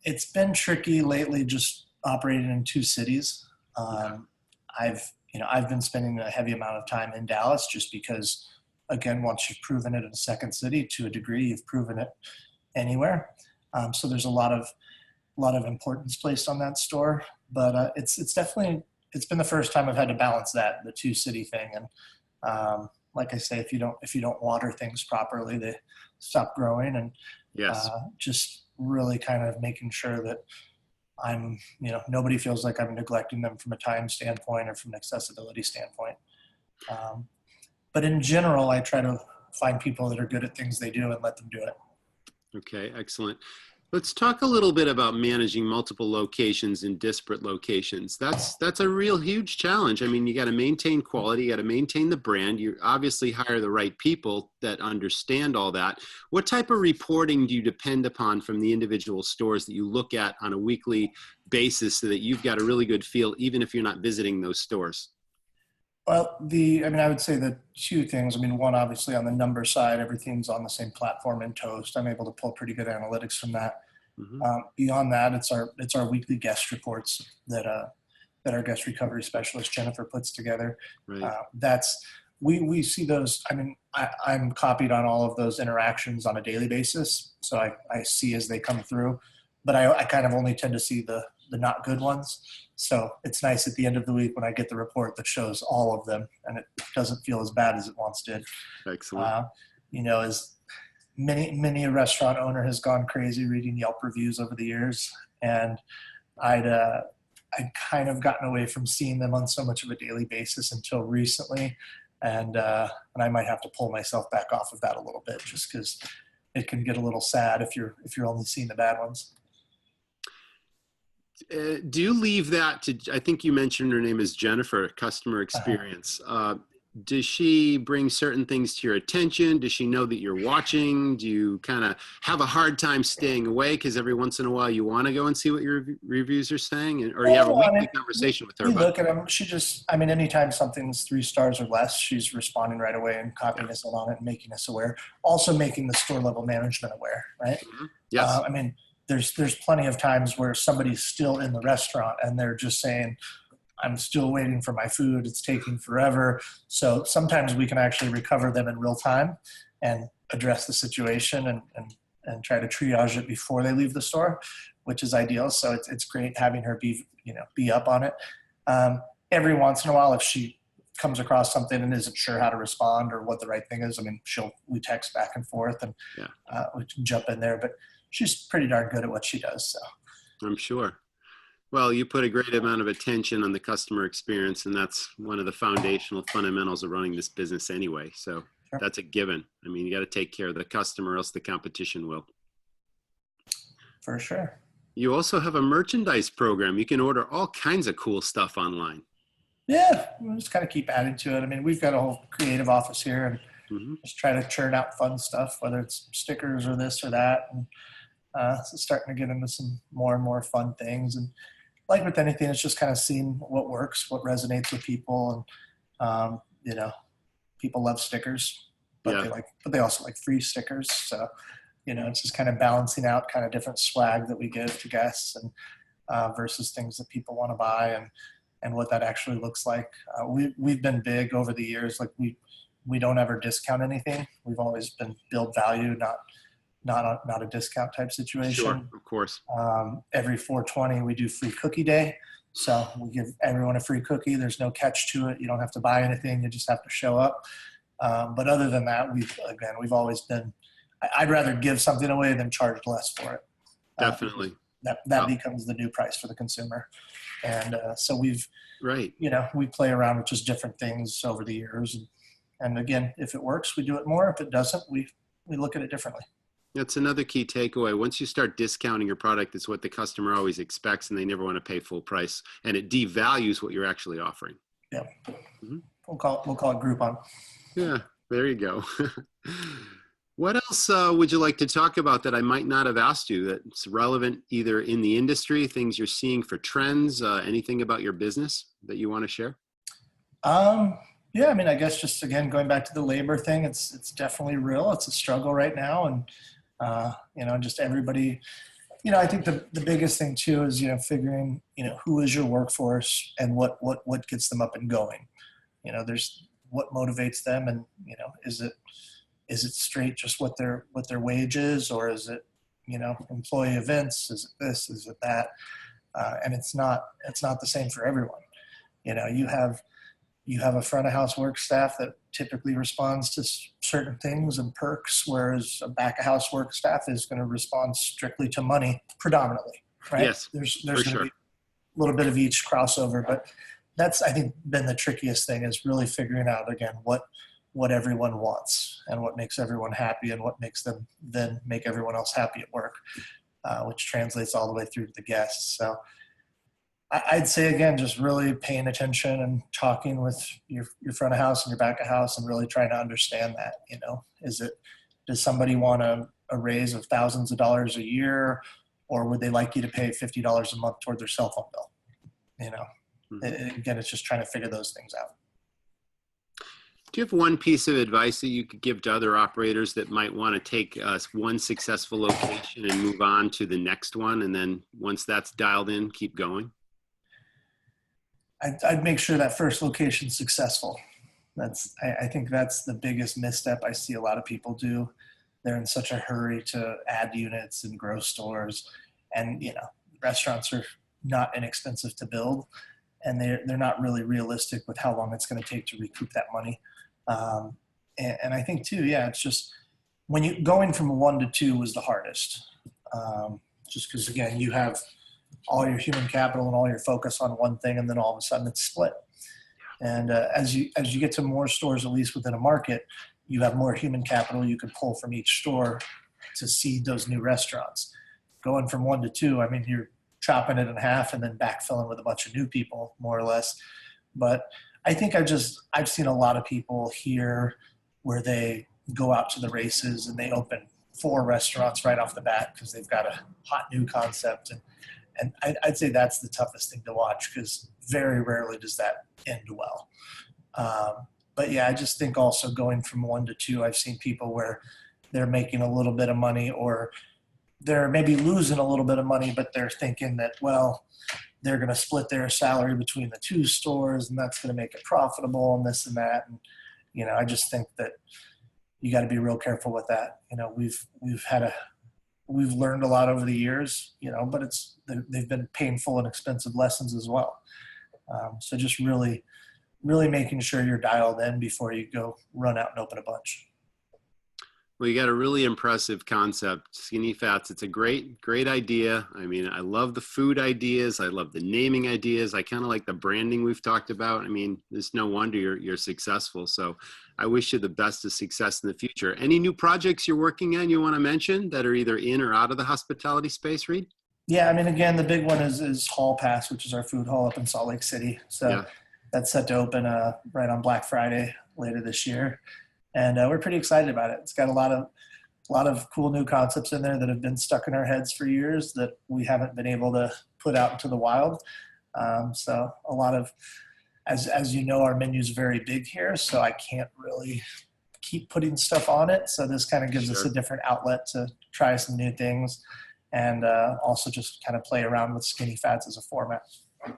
It's been tricky lately, just operating in 2 cities. I've been spending a heavy amount of time in Dallas just because, again, once you've proven it in a second city, to a degree, you've proven it anywhere. So there's a lot of importance placed on that store, but it's been the first time I've had to balance the 2 city thing. And like I say, if you don't water things properly, they stop growing. And just really kind of making sure that nobody feels like I'm neglecting them from a time standpoint or from an accessibility standpoint. But in general, I try to find people that are good at things they do and let them do it. Okay, excellent. Let's talk a little bit about managing multiple locations in disparate locations. That's a real huge challenge. I mean, you got to maintain quality, you got to maintain the brand. You obviously hire the right people that understand all that. What type of reporting do you depend upon from the individual stores that you look at on a weekly basis so that you've got a really good feel, even if you're not visiting those stores? Well, I would say the 2 things. One, obviously on the number side, everything's on the same platform in Toast. I'm able to pull pretty good analytics from that. Mm-hmm. Beyond that, it's our weekly guest reports that our guest recovery specialist Jennifer puts together. Right. We see those. I'm copied on all of those interactions on a daily basis, so I see as they come through. But I kind of only tend to see the not good ones. So it's nice at the end of the week when I get the report that shows all of them, and it doesn't feel as bad as it once did. Excellent. As many a restaurant owner has gone crazy reading Yelp reviews over the years, and I'd kind of gotten away from seeing them on so much of a daily basis until recently, and I might have to pull myself back off of that a little bit, just because it can get a little sad if you're only seeing the bad ones. Do you leave that to, I think you mentioned her name is Jennifer, customer experience. Does she bring certain things to your attention? Does she know that you're watching? Do you kind of have a hard time staying away because every once in a while you want to go and see what your reviews are saying? Or you have a weekly conversation with her? We look at them. She just, I mean, anytime something's 3 stars or less, she's responding right away and copying us in on it and making us aware. Also making the store level management aware, right? Mm-hmm. Yes. I mean, there's plenty of times where somebody's still in the restaurant and they're just saying, I'm still waiting for my food. It's taking forever. So sometimes we can actually recover them in real time and address the situation and try to triage it before they leave the store, which is ideal. So it's great having her be up on it. Every once in a while, if she comes across something and isn't sure how to respond or what the right thing is, I mean, we text back and forth and we can jump in there, but she's pretty darn good at what she does. So I'm sure. Well, you put a great amount of attention on the customer experience, and that's one of the foundational fundamentals of running this business anyway. So That's a given. I mean, you got to take care of the customer, else the competition will. For sure. You also have a merchandise program. You can order all kinds of cool stuff online. Yeah, we'll just kind of keep adding to it. I mean, we've got a whole creative office here and just try to churn out fun stuff, whether it's stickers or this or that. And so starting to get into some more and more fun things. And like with anything, it's just kind of seeing what works, what resonates with people. And, people love stickers, but they also like free stickers. So, it's just kind of balancing out kind of different swag that we give to guests and versus things that people want to buy and what that actually looks like. We've been big over the years. Like we don't ever discount anything. We've always been build value, not a discount type situation. Sure, of course. Every 420 we do free cookie day. So we give everyone a free cookie. There's no catch to it. You don't have to buy anything. You just have to show up. But other than that, we've always been, I'd rather give something away than charge less for it. Definitely. That becomes the new price for the consumer. And so we play around with just different things over the years. And again, if it works, we do it more. If it doesn't, we look at it differently. That's another key takeaway. Once you start discounting your product, it's what the customer always expects, and they never want to pay full price. And it devalues what you're actually offering. Yeah. Mm-hmm. We'll call it Groupon. Yeah, there you go. What else would you like to talk about that I might not have asked you that's relevant either in the industry, things you're seeing for trends, anything about your business that you want to share? Yeah, I mean, I guess just, again, going back to the labor thing, it's definitely real. It's a struggle right now. And, just everybody, I think the biggest thing too is, figuring, who is your workforce and what gets them up and going. There's what motivates them, and, is it straight just what their wage is, or is it, employee events? Is it this? Is it that? And it's not the same for everyone. You have a front of house work staff that typically responds to certain things and perks, whereas a back of house work staff is going to respond strictly to money predominantly, right? Yes, there's going to be a little bit of each crossover, but that's, I think, been the trickiest thing, is really figuring out, again, what everyone wants and what makes everyone happy and what makes them then make everyone else happy at work, which translates all the way through to the guests. So I'd say, again, just really paying attention and talking with your front of house and your back of house and really trying to understand that, does somebody want a raise of thousands of dollars a year, or would they like you to pay $50 a month toward their cell phone bill? Again, it's just trying to figure those things out. Do you have one piece of advice that you could give to other operators that might want to take one successful location and move on to the next one, and then once that's dialed in, keep going? I'd make sure that first location's successful. I think that's the biggest misstep I see a lot of people do. They're in such a hurry to add units and grow stores, and restaurants are not inexpensive to build, and they're not really realistic with how long it's going to take to recoup that money. And I think too, it's just when you going from 1 to 2 was the hardest, just because, again, you have all your human capital and all your focus on one thing, and then all of a sudden it's split. And as you get to more stores, at least within a market, you have more human capital you can pull from each store to seed those new restaurants. Going from 1 to 2, I mean, you're chopping it in half and then backfilling with a bunch of new people, more or less. But I think I've seen a lot of people here where they go out to the races and they open 4 restaurants right off the bat because they've got a hot new concept. And I'd say that's the toughest thing to watch because very rarely does that end well. But yeah, I just think also going from 1 to 2, I've seen people where they're making a little bit of money or they're maybe losing a little bit of money, but they're thinking that, well, they're going to split their salary between the 2 stores and that's going to make it profitable and this and that. And, I just think that you got to be real careful with that. We've learned a lot over the years, but they've been painful and expensive lessons as well. So just really, really making sure you're dialed in before you go run out and open a bunch. Well, you got a really impressive concept, Skinny Fats. It's a great, great idea. I mean, I love the food ideas. I love the naming ideas. I kind of like the branding we've talked about. I mean, there's no wonder you're successful. So I wish you the best of success in the future. Any new projects you're working on you want to mention that are either in or out of the hospitality space, Reed? Yeah, I mean, again, the big one is Hall Pass, which is our food hall up in Salt Lake City. So yeah. That's set to open right on Black Friday later this year. And we're pretty excited about it. It's got a lot of cool new concepts in there that have been stuck in our heads for years that we haven't been able to put out into the wild. So a lot of, as you know, our menu is very big here, so I can't really keep putting stuff on it. So this kind of gives us a different outlet to try some new things and also just kind of play around with Skinny Fats as a format.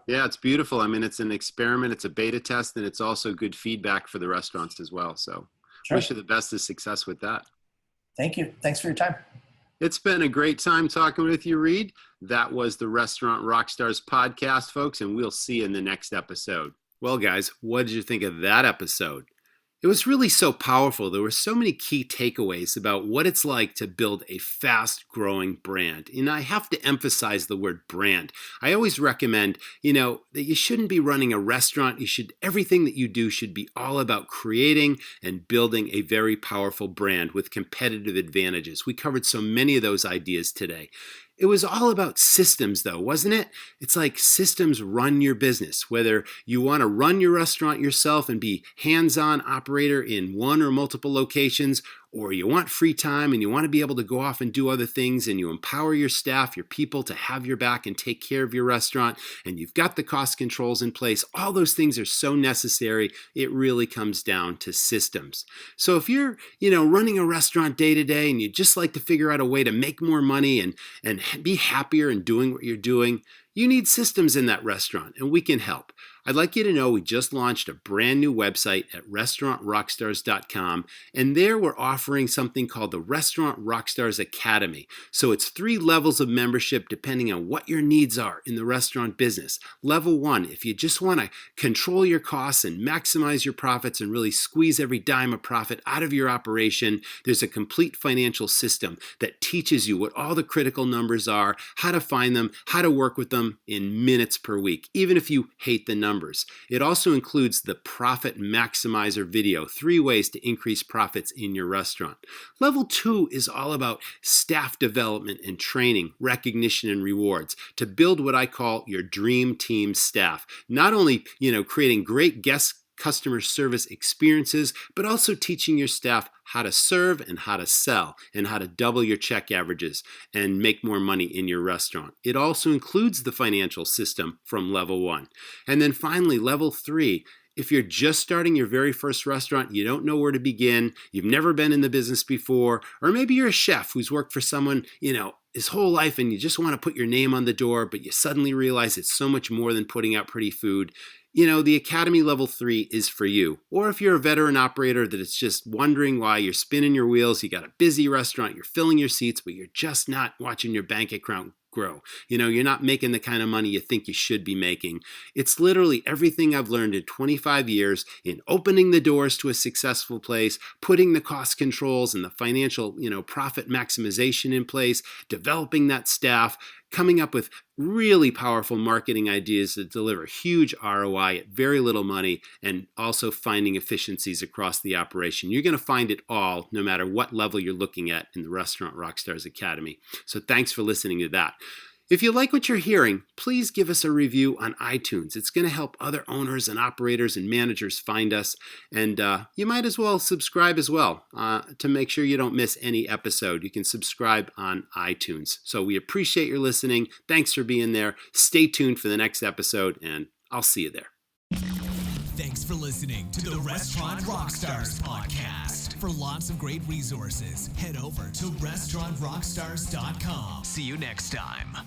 Yeah, it's beautiful. I mean, it's an experiment, it's a beta test, and it's also good feedback for the restaurants as well. So wish you the best of success with that. Thank you. Thanks for your time. It's been a great time talking with you, Reed. That was the Restaurant RockStars Podcast, folks, and we'll see you in the next episode. Well, guys, what did you think of that episode? It was really so powerful. There were so many key takeaways about what it's like to build a fast-growing brand. And I have to emphasize the word brand. I always recommend, that you shouldn't be running a restaurant. Everything that you do should be all about creating and building a very powerful brand with competitive advantages. We covered so many of those ideas today. It was all about systems, though, wasn't it? It's like systems run your business. Whether you want to run your restaurant yourself and be hands-on operator in one or multiple locations, or you want free time and you want to be able to go off and do other things and you empower your staff, your people to have your back and take care of your restaurant, and you've got the cost controls in place, all those things are so necessary. It really comes down to systems. So if you're, running a restaurant day to day and you just like to figure out a way to make more money and be happier in doing what you're doing, you need systems in that restaurant, and we can help. I'd like you to know we just launched a brand new website at restaurantrockstars.com, and there we're offering something called the Restaurant RockStars Academy. So it's 3 levels of membership depending on what your needs are in the restaurant business. Level 1, if you just want to control your costs and maximize your profits and really squeeze every dime of profit out of your operation, there's a complete financial system that teaches you what all the critical numbers are, how to find them, how to work with them in minutes per week, even if you hate the numbers. It also includes the Profit Maximizer video, 3 ways to increase profits in your restaurant. Level 2 is all about staff development and training, recognition and rewards to build what I call your dream team staff. Not only, creating great customer service experiences, but also teaching your staff how to serve and how to sell and how to double your check averages and make more money in your restaurant. It also includes the financial system from level 1. And then finally, level 3, if you're just starting your very first restaurant, you don't know where to begin, you've never been in the business before, or maybe you're a chef who's worked for someone, his whole life and you just want to put your name on the door, but you suddenly realize it's so much more than putting out pretty food. The Academy Level 3 is for you. Or if you're a veteran operator that is just wondering why you're spinning your wheels, you got a busy restaurant, you're filling your seats, but you're just not watching your bank account grow. You're not making the kind of money you think you should be making. It's literally everything I've learned in 25 years in opening the doors to a successful place, putting the cost controls and the financial, profit maximization in place, developing that staff, coming up with really powerful marketing ideas that deliver huge ROI at very little money, and also finding efficiencies across the operation. You're going to find it all, no matter what level you're looking at in the Restaurant RockStars Academy. So thanks for listening to that. If you like what you're hearing, please give us a review on iTunes. It's going to help other owners and operators and managers find us. And you might as well subscribe as well to make sure you don't miss any episode. You can subscribe on iTunes. So we appreciate your listening. Thanks for being there. Stay tuned for the next episode, and I'll see you there. Thanks for listening to the Restaurant RockStars Podcast. For lots of great resources, head over to restaurantrockstars.com. See you next time.